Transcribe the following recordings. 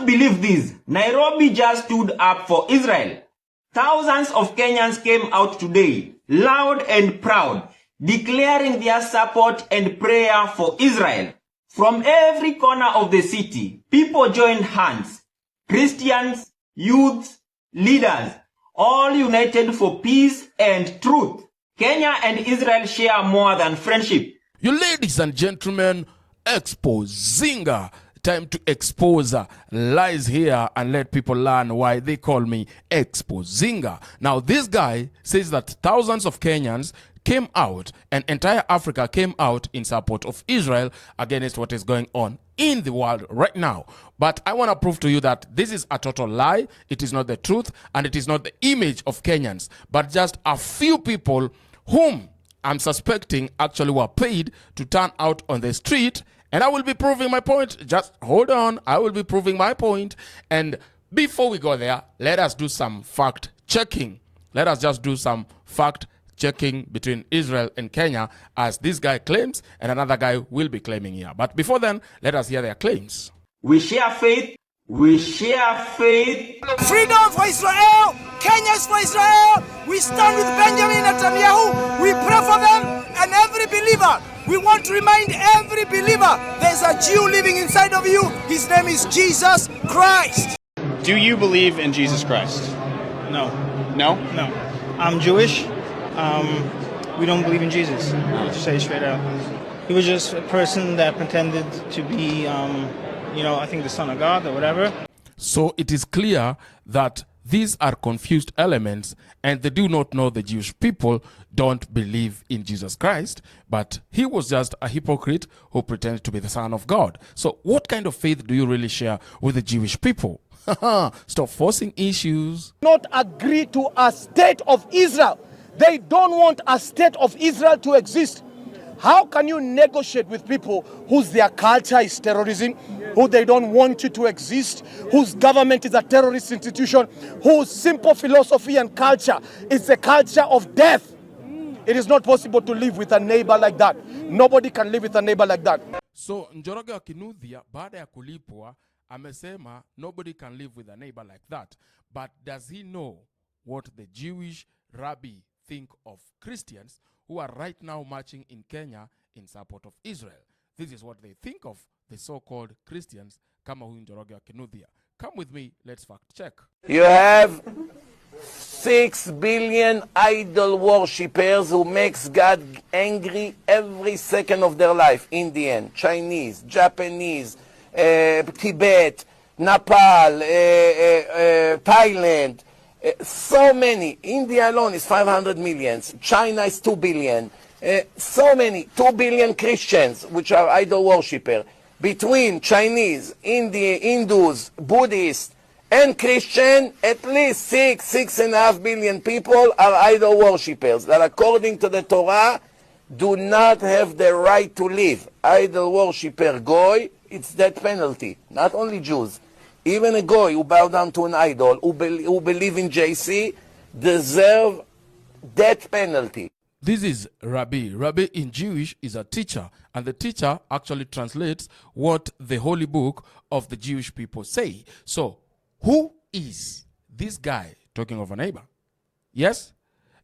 believe this. Nairobi just stood up for Israel. Thousands of Kenyans came out today, loud and proud, declaring their support and prayer for Israel. From every corner of the city, people joined hands. Christians, youths, leaders, all united for peace and truth. Kenya and Israel share more than friendship. You ladies and gentlemen, EXPOZINGA. Time to expose lies here and let people learn why they call me EXPOZINGA. Now, this guy says that thousands of Kenyans came out and entire Africa came out in support of Israel against what is going on in the world right now. But I want to prove to you that this is a total lie. It is not the truth, and it is not the image of Kenyans, but just a few people whom I'm suspecting actually were paid to turn out on the street. And I will be proving my point. Just hold on. I will be proving my point. And before we go there, let us do some fact checking. Let us just do some fact checking between Israel and Kenya, as this guy claims and another guy will be claiming here. But before then, let us hear their claims. We share faith. We share faith. Freedom for Israel. Kenya's for Israel. We stand with Benjamin Netanyahu. We pray for them and every believer. We want to remind every believer there's a Jew living inside of you. His name is Jesus Christ. Do you believe in Jesus Christ? No. No? No. I'm Jewish. We don't believe in Jesus, to say straight out. He was just a person that pretended to be, I think the Son of God or whatever. So it is clear that these are confused elements, and they do not know the Jewish people don't believe in Jesus Christ, but he was just a hypocrite who pretended to be the Son of God. So what kind of faith do you really share with the Jewish people? Stop forcing issues. Not agree to a state of Israel. They don't want a state of Israel to exist. How can you negotiate with people whose their culture is terrorism, who they don't want you to exist, whose government is a terrorist institution, whose simple philosophy and culture is the culture of death? It is not possible to live with a neighbor like that. Nobody can live with a neighbor like that. So Njoroge wa Kinudhia baada ya kulipwa amesema nobody can live with a neighbor like that. But does he know what the Jewish rabbi think of Christians who are right now marching in Kenya in support of Israel? This is what they think of the so-called Christians. Kama huyu Njoroge wa Kinudhia. Come with me, let's fact check. You have 6 billion idol worshippers who makes God angry every second of their life. Indian, Chinese, Japanese, Tibet, Nepal, Thailand. So many. India alone is 500 million. China is 2 billion. So many. 2 billion Christians, which are idol worshippers. Between Chinese, Hindus, Buddhists, and Christian, at least 6.5 billion people are idol worshippers that, according to the Torah, do not have the right to live. Idol worshipper goy, it's death penalty. Not only Jews. Even a goy who bow down to an idol, who believe in JC, deserve death penalty. This is Rabbi. Rabbi in Jewish is a teacher, and the teacher actually translates what the holy book of the Jewish people say. So, who is this guy talking of a neighbor? Yes?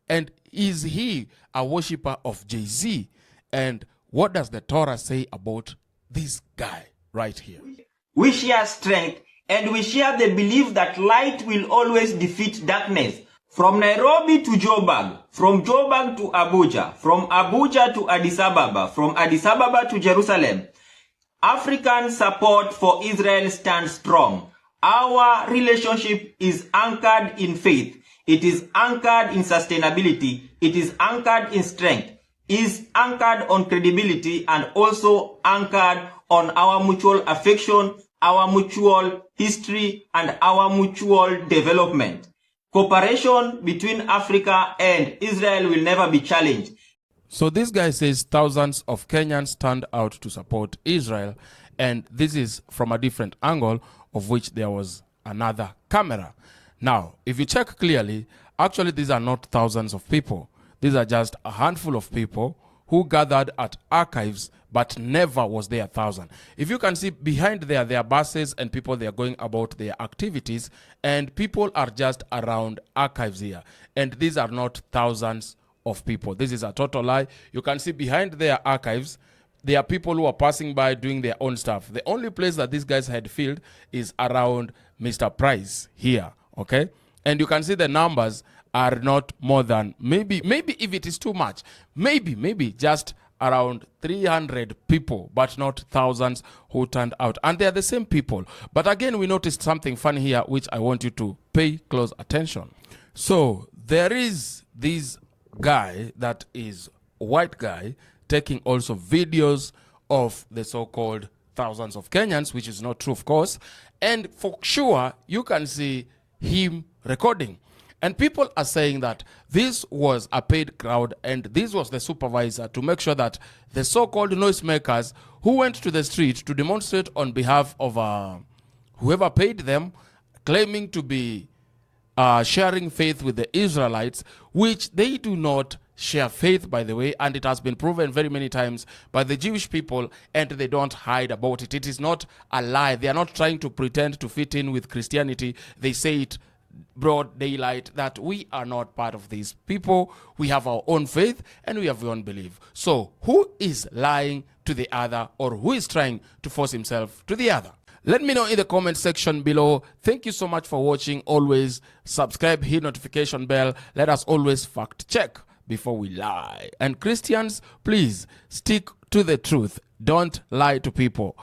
And is he a worshipper of Jay-Z? And what does the Torah say about this guy right here? We share strength, and we share the belief that light will always defeat darkness. From Nairobi to Joburg, from Joburg to Abuja, from Abuja to Addis Ababa, from Addis Ababa to Jerusalem, African support for Israel stands strong. Our relationship is anchored in faith. It is anchored in sustainability. It is anchored in strength. It is anchored on credibility, and also anchored on our mutual affection, our mutual history, and our mutual development. Cooperation between Africa and Israel will never be challenged. So this guy says thousands of Kenyans turned out to support Israel, and this is from a different angle, of which there was another camera. Now, if you check clearly, actually these are not thousands of people. These are just a handful of people who gathered at archives, but never was there 1,000. If you can see behind there are buses and people, they are going about their activities, and people are just around archives here. And these are not thousands of people. This is a total lie. You can see behind their archives, there are people who are passing by doing their own stuff. The only place that these guys had filled is around Mr. Price here, okay? And you can see the numbers are not more than, maybe if it is too much, maybe just around 300 people, but not thousands who turned out. And they are the same people. But again, we noticed something funny here, which I want you to pay close attention. So there is this guy that is white guy taking also videos of the so-called thousands of Kenyans, which is not true, of course. And for sure, you can see him recording. And people are saying that this was a paid crowd, and this was the supervisor to make sure that the so-called noisemakers who went to the street to demonstrate on behalf of whoever paid them, claiming to be sharing faith with the Israelites, which they do not share faith, by the way, and it has been proven very many times by the Jewish people, and they don't hide about it. It is not a lie. They are not trying to pretend to fit in with Christianity. They say it broad daylight that we are not part of these people. We have our own faith and we have our own belief. So who is lying to the other, or who is trying to force himself to the other? Let me know in the comment section below. Thank you so much for watching. Always subscribe, hit notification bell. Let us always fact check before we lie. And Christians, please stick to the truth. Don't lie to people.